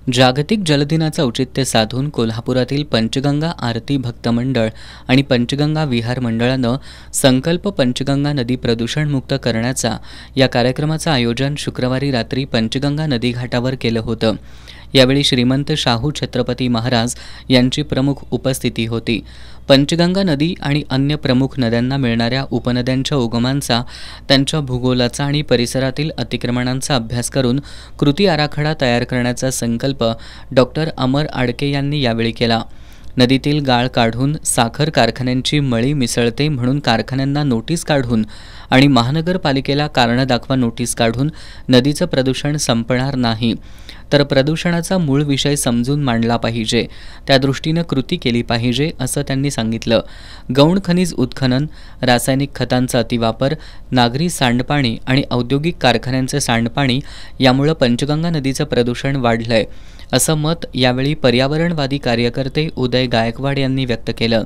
जागतिक जलदिनाचं औचित्य साधून कोल्हापुरातील पंचगंगा आरती भक्त मंडळ आणि पंचगंगा विहार मंडळानं संकल्प पंचगंगा नदी प्रदूषणमुक्त करण्याचा या कार्यक्रमाचं आयोजन शुक्रवारी रात्री पंचगंगा नदी घाटावर केलं होतं। यावेळी श्रीमंत शाहू छत्रपती महाराज यांची प्रमुख उपस्थिती होती। पंचगंगा नदी आणि अन्य प्रमुख नद्यांना मिळणाऱ्या उपनद्यांच्या उगमांचा, त्यांच्या भूगोलाचा आणि परिसरातील अतिक्रमणांचा अभ्यास करून कृती आराखडा तयार करण्याचा संकल्प डॉक्टर अमर आडके यांनी यावेळी केला। नदीतील गाळ काढून साखर कारखान्यांची मळी मिसळते म्हणून कारखान्यांना नोटीस काढून आणि महानगरपालिकेला कारण दाखवा नोटीस काढून नदीचं प्रदूषण संपणार नाही, तर प्रदूषणाचा मूळ विषय समजून मांडला पाहिजे, त्या दृष्टीनं कृती केली पाहिजे असं त्यांनी सांगितलं। गौण खनिज उत्खनन, रासायनिक खतांचा अतिवापर, नागरी सांडपाणी आणि औद्योगिक कारखान्यांचे सांडपाणी यामुळे पंचगंगा नदीचं प्रदूषण वाढलंय असं मत यावेळी पर्यावरणवादी कार्यकर्ते उदय गायकवाड यांनी व्यक्त केलं।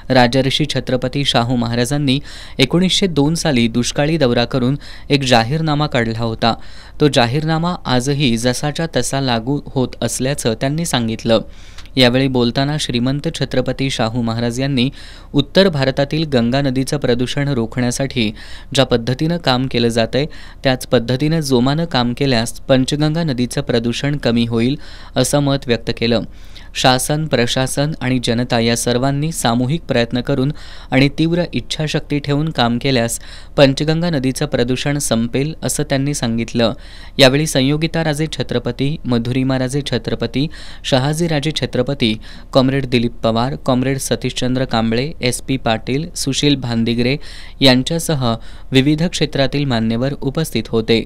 राजर्षी छत्रपती शाहू महाराजांनी 1902 साली दुष्काळी दौरा करून एक जाहीरनामा काढला होता। तो जाहीरनामा आजही जसाच्या तसा लागू होत असल्याचं त्यांनी सांगितलं। यावेळी बोलताना श्रीमंत छत्रपती शाहू महाराज यांनी उत्तर भारतातील गंगा नदीचं प्रदूषण रोखण्यासाठी ज्या पद्धतीनं काम केलं जातंय त्याच पद्धतीनं जोमानं काम केल्यास पंचगंगा नदीचं प्रदूषण कमी होईल असं मत व्यक्त केलं। शासन, प्रशासन आणि जनता या सर्वांनी सामूहिक प्रयत्न करून आणि तीव्र इच्छाशक्ती ठेवून काम केल्यास पंचगंगा नदीचं प्रदूषण संपेल असं त्यांनी सांगितलं। यावेळी Sanyogitaraje Chhatrapati, Madhurimaraje Chhatrapati, Shahajiraje Chhatrapati, comrade Dilip Pawar, comrade Satishchandra Kamble, SP Patil, Sushil Bhandigare यांच्यासह विविध क्षेत्रातील मान्यवर उपस्थित होते।